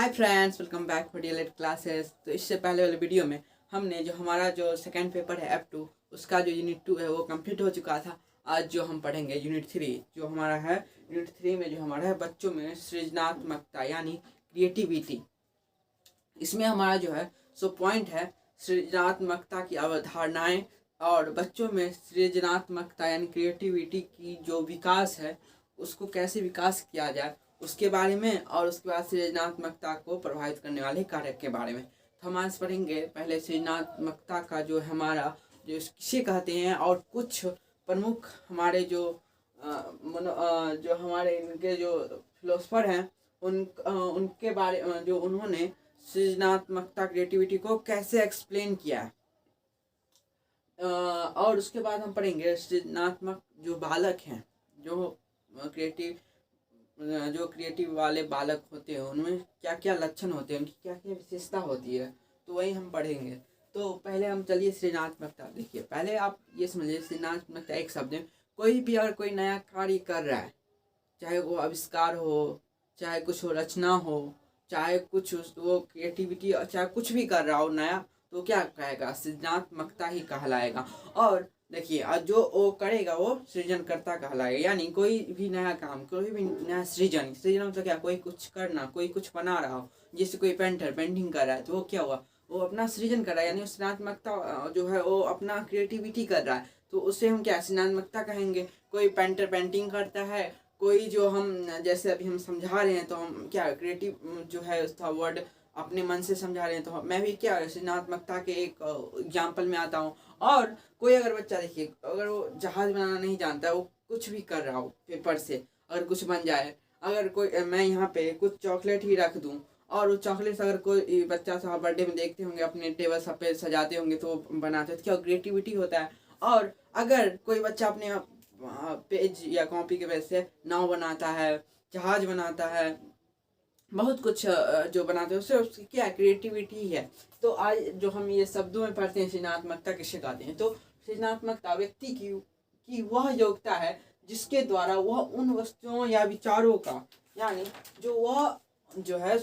Hi friends, welcome back for DElEd classes. तो इससे पहले वाले वीडियो में हमने जो हमारा जो सेकंड पेपर है F2 उसका जो यूनिट 2 है वो कंप्लीट हो चुका था। आज जो हम पढ़ेंगे यूनिट 3 जो हमारा है। यूनिट 3 में जो हमारा है बच्चों में सृजनात्मकता यानी क्रिएटिविटी। इसमें हमारा जो है पॉइंट है सृजनात्मकता की अवधारणाएं और बच्चों में सृजनात्मकता यानी क्रिएटिविटी की जो विकास है उसको कैसे विकास किया जाए उसके बारे में, और उसके बाद सृजनात्मकता को प्रभावित करने वाले कारक के बारे में। तो हम आज पढ़ेंगे पहले सृजनात्मकता का जो हमारा जो किसे कहते हैं और कुछ प्रमुख हमारे जो जो हमारे इनके जो फिलोसफर हैं उनके बारे जो उन्होंने सृजनात्मकता क्रिएटिविटी को कैसे एक्सप्लेन किया है। और उसके बाद हम पढ़ेंगे सृजनात्मक जो बालक हैं जो क्रिएटिव वाले बालक होते हैं उनमें क्या क्या लक्षण होते हैं, उनकी क्या क्या विशेषता होती है, तो वही हम पढ़ेंगे। तो पहले हम चलिए सृजनात्मकता देखिए। पहले आप ये समझिए सृजनात्मकता एक शब्द है, कोई भी अगर कोई नया कार्य कर रहा है, चाहे वो आविष्कार हो, चाहे कुछ हो रचना हो, चाहे कुछ वो क्रिएटिविटी, चाहे कुछ भी कर रहा हो नया, तो क्या कहेगा, सृजनात्मकता ही कहलाएगा। और देखिए जो वो करेगा वो सृजनकर्ता कहलाएगा। यानी कोई भी नया काम, कोई भी नया सृजन मतलब क्या, कोई कुछ करना, कोई कुछ बना रहा हो, जैसे कोई पेंटर पेंटिंग कर रहा है तो वो क्या हुआ, वो अपना सृजन कर रहा है, यानी सृजनात्मकता जो है वो अपना क्रिएटिविटी कर रहा है, तो उसे हम क्या सृजनात्मकता कहेंगे। कोई पेंटर पेंटिंग करता है, कोई जो हम जैसे अभी हम समझा रहे हैं तो हम क्या क्रिएटिव जो है उसका वर्ड अपने मन से समझा रहे हैं, तो मैं भी क्या सृजनात्मकता के एक एग्जाम्पल में आता हूँ। और कोई अगर बच्चा देखिए, अगर वो जहाज बनाना नहीं जानता है, वो कुछ भी कर रहा हो पेपर से अगर कुछ बन जाए, अगर कोई मैं यहाँ पे कुछ चॉकलेट ही रख दूँ और वो चॉकलेट अगर कोई बच्चा साहब बर्थडे में देखते होंगे अपने टेबल सब पे सजाते होंगे तो बनाते हैं, तो क्या क्रिएटिविटी होता है। और अगर कोई बच्चा अपने पेज या कॉपी के बेस से नाव बनाता है, जहाज बनाता है, बहुत कुछ जो बनाते हैं उसकी क्या क्रिएटिविटी है। तो आज जो हम ये शब्दों में पढ़ते हैं सृजनात्मकता किसे कहते हैं, तो सृजनात्मकता व्यक्ति की वह योग्यता है जिसके द्वारा वह उन वस्तुओं या विचारों का, यानी जो वह जो है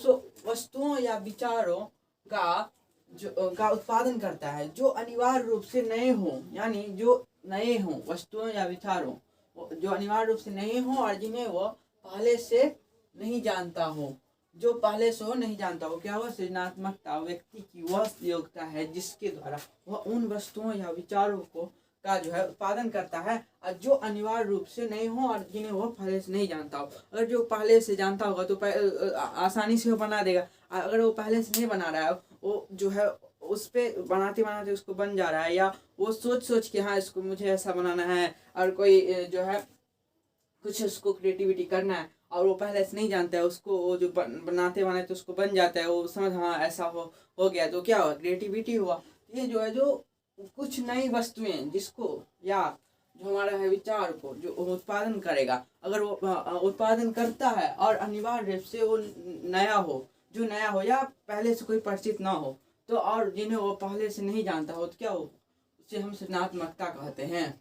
वस्तुओं या विचारों का उत्पादन करता है जो अनिवार्य रूप से नए हों, यानी जो नए हों, वस्तुओं या विचारों जो अनिवार्य रूप से नए हों और जिन्हें वह पहले से नहीं जानता हो, जो पहले से हो नहीं जानता हो। क्या हुआ, सृजनात्मकता व्यक्ति की वह योग्यता है जिसके द्वारा वह उन वस्तुओं या विचारों का जो है उत्पादन करता है और जो अनिवार्य रूप से नहीं हो और जिन्हें वह पहले से नहीं जानता हो। अगर जो पहले से जानता होगा तो आसानी से वो बना देगा। अगर वो पहले से नहीं बना रहा है, वो जो है उस पर बनाते बनाते उसको बन जा रहा है, या वो सोच के हाँ इसको मुझे ऐसा बनाना है, और कोई जो है कुछ उसको क्रिएटिविटी करना है और वो पहले से नहीं जानता है, उसको वो जो बनाते बनाते उसको बन जाता है, वो समझ हाँ ऐसा हो गया, तो क्या हुआ, क्रिएटिविटी हुआ। ये जो है जो कुछ नई वस्तुएं जिसको या जो हमारा है विचार को जो उत्पादन करेगा, अगर वो उत्पादन करता है और अनिवार्य रूप से वो नया हो या पहले से कोई परिचित ना हो, तो और जिन्हें वो पहले से नहीं जानता हो, तो क्या हो, उसे हम सृजनात्मकता कहते हैं।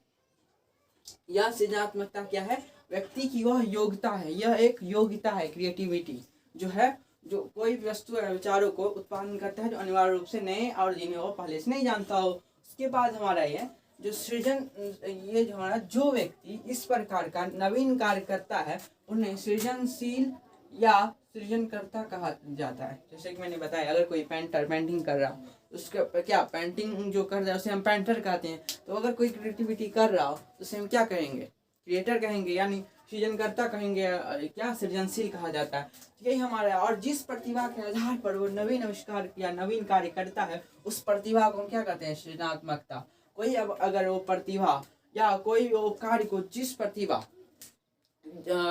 यह सृजनात्मकता क्या है, व्यक्ति की वह योग्यता है, यह एक योग्यता है क्रिएटिविटी जो है, जो कोई वस्तु या विचारों को उत्पादन करता है जो अनिवार्य रूप से नए और जिन्हें वो पहले से नहीं जानता हो। उसके बाद हमारा ये जो सृजन, ये जो हमारा जो व्यक्ति इस प्रकार का नवीन कार्य करता है उन्हें सृजनशील या सृजनकर्ता कहा जाता है। जैसे कि मैंने बताया, अगर कोई पेंटर पेंटिंग कर रहा हो, उसका क्या पेंटिंग जो कर रहा है उसे हम पेंटर कहते हैं। तो अगर कोई क्रिएटिविटी कर रहा हो तो उसे हम क्या कहेंगे, क्रिएटर कहेंगे, यानी सृजनकर्ता कहेंगे, क्या सृजनशील कहा जाता है। यही हमारा, और जिस प्रतिभा के आधार पर वो नवीन आविष्कार या नवीन कार्य करता है उस प्रतिभा को हम क्या कहते हैं, सृजनात्मकता। कोई अब अगर वो प्रतिभा या कोई वो कार्य को जिस प्रतिभा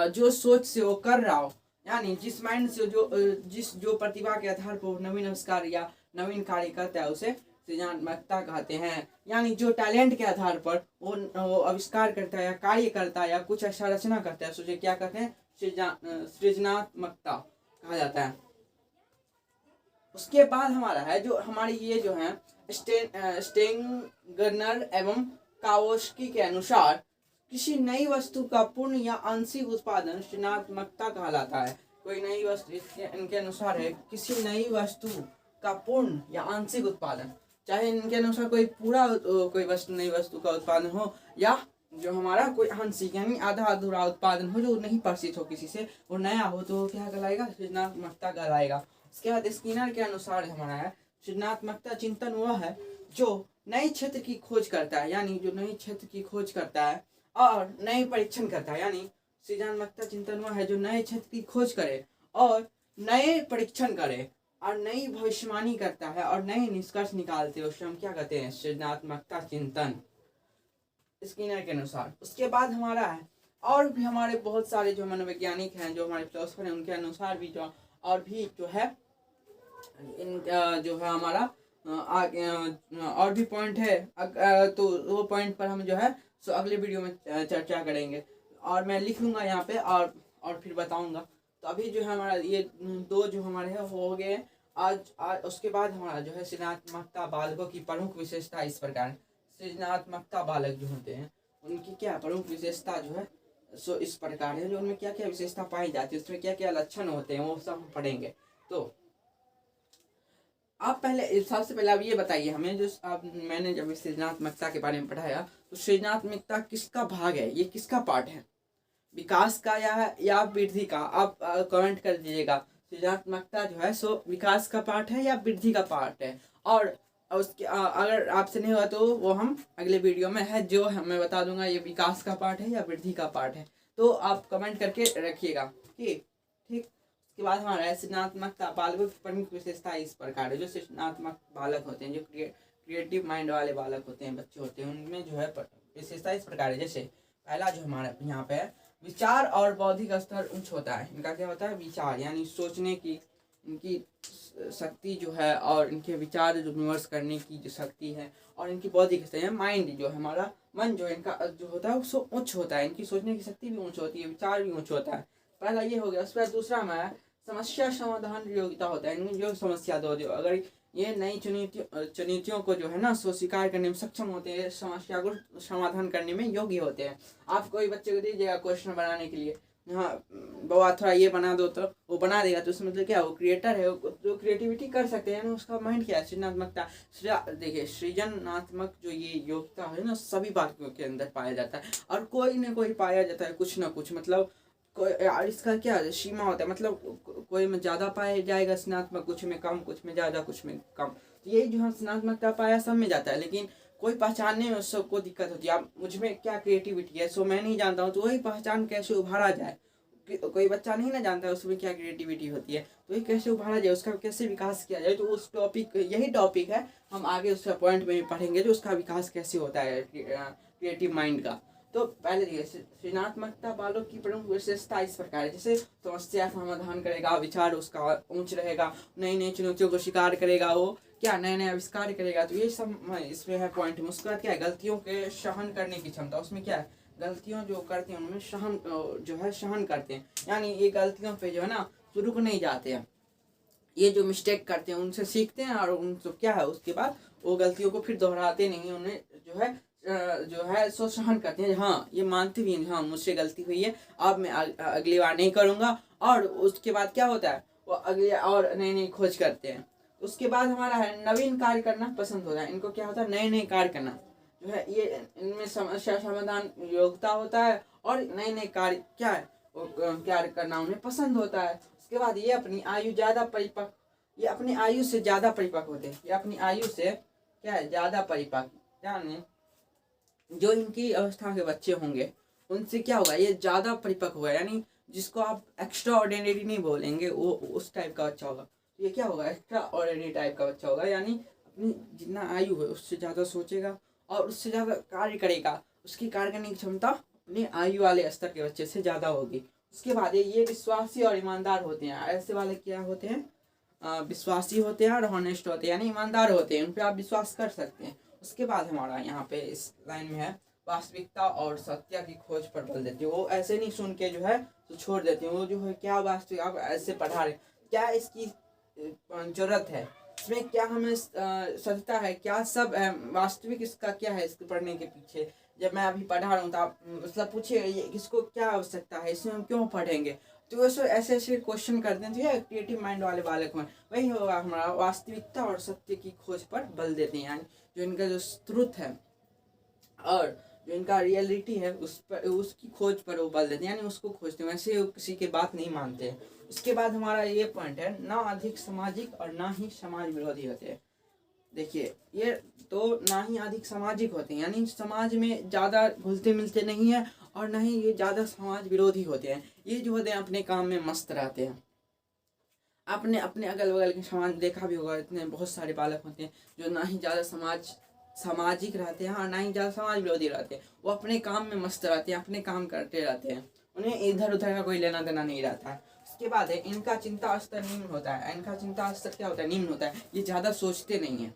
जो सोच से वो कर रहा हो, यानी जिस माइंड से जो प्रतिभा के आधार पर नवीन आविष्कार या नवीन कार्य करता है उसे सृजनात्मकता कहते हैं। यानी जो टैलेंट के आधार पर वो आविष्कार करता है या कार्य करता है या कुछ ऐसा रचना करता है, उसे क्या कहते हैं, सृजनात्मकता कहा जाता है। उसके बाद हमारा है जो हमारी ये जो है स्टेंगर्नर एवं कावोस्की के अनुसार किसी नई वस्तु का पूर्ण या आंशिक उत्पादन सृजनात्मकता कहलाता है। कोई नई वस्तु इनके अनुसार है किसी नई वस्तु का पूर्ण या आंशिक उत्पादन, चाहे इनके अनुसार कोई पूरा कोई नई वस्तु का उत्पादन हो या जो हमारा कोई आंशिक यानी आधा अधूरा उत्पादन हो जो नहीं प्रसिद्ध हो किसी से, वो नया हो तो क्या कहलाएगा, सृजनात्मकता कहलाएगा। उसके बाद स्किनर के अनुसार हमारा है सृजनात्मकता चिंतन वह है जो नए क्षेत्र की खोज करता है, यानी जो नए क्षेत्र की खोज करता है और नए परीक्षण करता है। यानी सृजनात्मकता चिंतन वह है जो नए क्षेत्र की खोज करे और नए परीक्षण करे और नई भविष्यवाणी करता है और नए निष्कर्ष निकालते हैं, उससे हम क्या कहते हैं, सृजनात्मकता चिंतन स्किनर के अनुसार। उसके बाद हमारा है और भी हमारे बहुत सारे जो मनोवैज्ञानिक हैं, जो हमारे फिलोसफर हैं, उनके अनुसार भी जो और भी जो है इन जो है हमारा और भी पॉइंट है, तो वो पॉइंट पर हम जो है सो अगले वीडियो में चर्चा करेंगे और मैं लिख लूँगा यहाँ पे और फिर बताऊँगा। तो अभी जो है हमारा ये दो जो हमारे हैं हो गए आज। उसके बाद हमारा जो है सृजनात्मकता बालकों की प्रमुख विशेषता इस प्रकार। सृजनात्मकता बालक जो होते हैं उनकी क्या प्रमुख विशेषता जो है सो इस प्रकार है, जो उनमें क्या क्या विशेषता पाई जाती है, उसमें क्या क्या लक्षण होते हैं वो सब हम पढ़ेंगे। तो आप पहले सबसे पहले आप ये बताइए हमें, जो आप मैंने जब सृजनात्मकता के बारे में पढ़ाया तो सृजनात्मकता किसका भाग है, ये किसका पार्ट है, विकास का या वृद्धि का? आप कमेंट कर दीजिएगा। सृजनात्मकता जो है सो विकास का पार्ट है या वृद्धि का पार्ट है? और उसके अगर आपसे नहीं हुआ तो वो हम अगले वीडियो में है जो मैं बता दूंगा ये विकास का पार्ट है या वृद्धि का पार्ट है। तो आप कमेंट करके रखिएगा, ठीक। उसके बाद हमारा है सृजनात्मकता बालकों की प्रमुख विशेषता इस प्रकार है। जो सृजनात्मक बालक होते हैं, जो क्रिएटिव माइंड वाले बालक होते हैं, बच्चे होते हैं, उनमें जो है विशेषता इस प्रकार है। जैसे पहला जो हमारा यहाँ पे है विचार और बौद्धिक स्तर उच्च होता है। इनका क्या होता है, विचार यानी सोचने की इनकी शक्ति जो है और इनके विचार जो विमर्श करने की जो शक्ति है और इनकी बौद्धिक स्तर माइंड जो है हमारा मन जो इनका जो होता है वो उच्च होता है। इनकी सोचने की शक्ति भी उच्च होती है, विचार भी उच्च होता है। पहला ये हो गया। उसके बाद दूसरा में समस्या समाधान योग्यता होता है। इनमें जो समस्या दो अगर ये नई चुनौतियों को जो है ना सो स्वीकार करने में सक्षम होते हैं, समस्या को समाधान करने में योग्य होते हैं। आप कोई बच्चे को दीजिएगा क्वेश्चन बनाने के लिए, हाँ बाबा थोड़ा ये बना दो, तो वो बना देगा। तो उसमें मतलब क्या, वो क्रिएटर है, जो क्रिएटिविटी कर सकते हैं ना, उसका माइंड क्या है, सृजनात्मकता। देखिए सृजनात्मक जो ये योग्यता है ना सभी बातों के अंदर पाया जाता है और कोई ना कोई पाया जाता है, कुछ ना कुछ। मतलब कोई इसका क्या सीमा होता है, मतलब कोई में ज़्यादा पाया जाएगा सृजनात्मक, कुछ में कम, कुछ में ज़्यादा, कुछ में कम। तो यही जो हम सृजनात्मकता पाया सब में जाता है, लेकिन कोई पहचानने में सबको दिक्कत होती है। अब मुझ में क्या क्रिएटिविटी है सो मैं नहीं जानता हूँ, तो वही पहचान कैसे उभारा जाए। कोई बच्चा नहीं ना जानता है उसमें क्या क्रिएटिविटी होती है, तो ये कैसे उभारा जाए, उसका कैसे विकास किया जाए। तो उस यही टॉपिक है, हम आगे उसका पॉइंट में पढ़ेंगे जो उसका विकास कैसे होता है क्रिएटिव माइंड का। तो पहले देखिए सृजनात्मकता बालक की प्रमुख विशेषता इस प्रकार है। जैसे समस्या समाधान करेगा, विचार उसका ऊंच रहेगा, नई नई चुनौतियों को स्वीकार करेगा, वो क्या नए नए आविष्कार करेगा। तो ये सब इसमें है पॉइंट। उसके बाद क्या है, गलतियों के सहन करने की क्षमता। उसमें क्या है, गलतियों जो करते हैं उनमें सहन करते हैं, यानी ये गलतियों पे जो है ना रुक नहीं जाते हैं। ये जो मिस्टेक करते हैं उनसे सीखते हैं और उनसे क्या है उसके बाद वो गलतियों को फिर दोहराते नहीं, उन्हें जो है सो सहन करते हैं। हाँ ये मानते भी हैं, हाँ मुझसे गलती हुई है, अब मैं अगली बार नहीं करूँगा। और उसके बाद क्या होता है, वो अगले और नई नई खोज करते हैं। उसके बाद हमारा है नवीन कार्य करना पसंद होता है। इनको क्या होता है, नए नए कार्य करना जो है, ये इनमें समस्या समाधान योग्यता होता है और नए नए कार्य क्या है वो कार्य करना उन्हें पसंद होता है। उसके बाद ये अपनी आयु ज़्यादा परिपक्व, ये अपनी आयु से ज़्यादा परिपक्व होते हैं। ये अपनी आयु से क्या है, ज़्यादा परिपक्व, यानी जो इनकी अवस्था के बच्चे होंगे उनसे क्या होगा, ये ज़्यादा परिपक्व होगा। यानी जिसको आप एक्स्ट्रा ऑर्डिनरी नहीं बोलेंगे वो उस टाइप का बच्चा होगा। तो ये क्या होगा, एक्स्ट्रा ऑर्डिनरी टाइप का बच्चा होगा, यानी अपनी जितना आयु है उससे ज़्यादा सोचेगा और उससे ज़्यादा कार्य करेगा। उसकी कार्य करने की क्षमता अपनी आयु वाले स्तर के बच्चे से ज़्यादा होगी। उसके बाद ये विश्वासी और ईमानदार होते हैं। ऐसे वाले क्या होते हैं, विश्वासी होते हैं और हॉनेस्ट होते हैं, यानी ईमानदार होते हैं, उन पर आप विश्वास कर सकते हैं। उसके बाद हमारा यहाँ पे इस लाइन में है वास्तविकता और सत्य की खोज पर बल देती है। वो ऐसे नहीं सुन के जो है तो छोड़ देते हैं, वो जो है क्या वास्तविक आप ऐसे पढ़ा रहे, क्या इसकी जरूरत है, इसमें क्या हमें सत्यता है, क्या सब वास्तविक इसका क्या है इसके पढ़ने के पीछे। जब मैं अभी पढ़ा रहा हूँ तो आप मतलब पूछिए इसको क्या आवश्यकता है, इसमें हम क्यों पढ़ेंगे, तो वैसे ऐसे ऐसे क्वेश्चन करते हैं, तो ये क्रिएटिव माइंड वाले बालक में वही होगा, हमारा वास्तविकता और सत्य की खोज पर बल देते हैं, यानी जो इनका जो ट्रुथ है और जो इनका रियलिटी है उस पर, उसकी खोज पर वो बल देते हैं, यानी उसको खोजते हैं, वैसे वो किसी की बात नहीं मानते हैं। उसके बाद हमारा ये पॉइंट है, ना अधिक सामाजिक और ना ही समाज विरोधी होते हैं। देखिए ये तो ना ही अधिक सामाजिक होते हैं, यानी समाज में ज़्यादा घुलते मिलते नहीं हैं, और ना ही ये ज़्यादा समाज विरोधी होते हैं। ये जो होते हैं अपने काम में मस्त रहते हैं। आपने अपने अगल बगल के समाज देखा भी होगा, इतने बहुत सारे बालक होते हैं जो ना ही ज़्यादा सामाजिक रहते हैं और ना ही ज़्यादा समाज विरोधी रहते हैं। वो अपने काम में मस्त रहते हैं, अपने काम करते रहते हैं, उन्हें इधर उधर का कोई लेना देना नहीं रहता है। उसके बाद है इनका चिंता स्तर निम्न होता है। इनका चिंता स्तर क्या होता है? निम्न होता है। ये ज़्यादा सोचते नहीं हैं।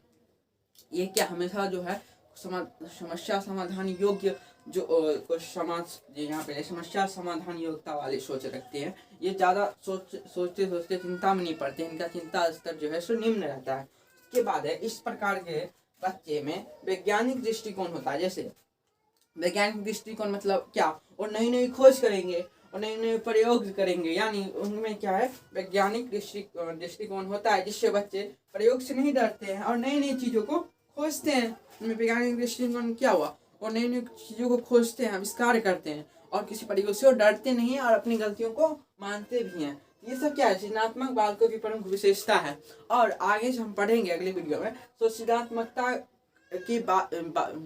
ये क्या हमेशा जो है समस्या समाधान योग्य जो कुछ समाज यहाँ पे समस्या समाधान योग्यता वाली सोच रखते हैं। ये ज़्यादा सोचते सोचते चिंता में नहीं पड़ते, इनका चिंता स्तर जो है सो निम्न रहता है। उसके बाद है इस प्रकार के बच्चे में वैज्ञानिक दृष्टिकोण होता है। जैसे वैज्ञानिक दृष्टिकोण मतलब क्या? और नई नई खोज करेंगे और नए नए प्रयोग करेंगे, यानी उनमें क्या है वैज्ञानिक दृष्टिकोण होता है, जिससे बच्चे प्रयोग से नहीं डरते हैं और नई नई चीज़ों को खोजते हैं। उनमें वैज्ञानिक दृष्टिकोण क्या हुआ? और नई नई चीज़ों को खोजते हैं, आविष्कार करते हैं और किसी प्रयोग से डरते नहीं हैं और अपनी गलतियों को मानते भी हैं। ये सब क्या है? सृजनात्मक बालकों की प्रमुख विशेषता है। और आगे से हम पढ़ेंगे अगले वीडियो में, तो सृजनात्मकता की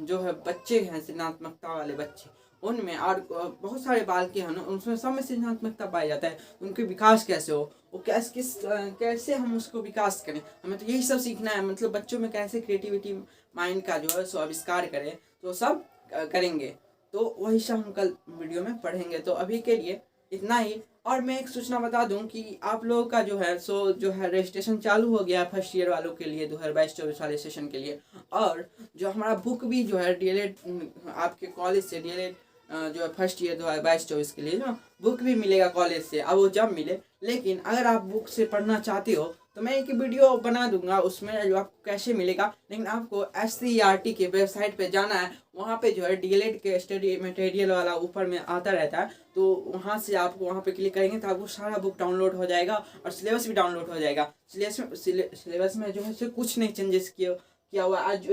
जो है बच्चे हैं, सृजनात्मकता वाले बच्चे, उनमें और बहुत सारे बालके हैं ना, उसमें सब में सृजनात्मकता पाया जाता है। उनके विकास कैसे हो, वो कैसे हम उसको विकास करें, हमें तो यही सब सीखना है। मतलब बच्चों में कैसे क्रिएटिविटी माइंड का जो है सो आविष्कार करें, तो सब करेंगे। तो वही सब हम कल वीडियो में पढ़ेंगे। तो अभी के लिए इतना ही। और मैं एक सूचना बता दूं कि आप लोगों का जो है सो जो है रजिस्ट्रेशन चालू हो गया फर्स्ट ईयर वालों के लिए 2022-24 वाले सेशन के लिए। और जो हमारा बुक भी जो है डीएलएड आपके कॉलेज से डीएलएड जो है फर्स्ट ईयर 2022-24 के लिए जो बुक भी मिलेगा कॉलेज से। अब वो जब मिले, लेकिन अगर आप बुक से पढ़ना चाहते हो तो मैं एक वीडियो बना दूंगा उसमें जो आपको कैसे मिलेगा। लेकिन आपको SCERT के वेबसाइट पे जाना है, वहाँ पे जो है डीएलएड के स्टडी मटेरियल वाला ऊपर में आता रहता है, तो वहाँ से आपको वहाँ पे क्लिक करेंगे तो आपको सारा बुक डाउनलोड हो जाएगा और सिलेबस भी डाउनलोड हो जाएगा। सिलेबस में जो है कुछ नहीं चेंजेस किया हुआ। आज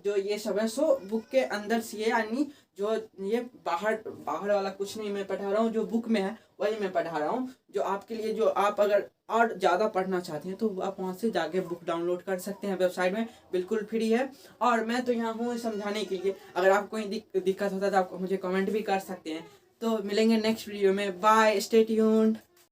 जो ये सब है सो बुक के अंदर से, यानी जो ये बाहर वाला कुछ नहीं मैं पढ़ा रहा हूँ, जो बुक में है वही मैं पढ़ा रहा हूँ। जो आपके लिए, जो आप अगर और ज़्यादा पढ़ना चाहते हैं तो आप वहाँ से जाके बुक डाउनलोड कर सकते हैं, वेबसाइट में बिल्कुल फ्री है। और मैं तो यहाँ हूँ समझाने के लिए। अगर आपको कोई दिक्कत होता है तो आप मुझे कमेंट भी कर सकते हैं। तो मिलेंगे नेक्स्ट वीडियो में। Bye, stay tuned.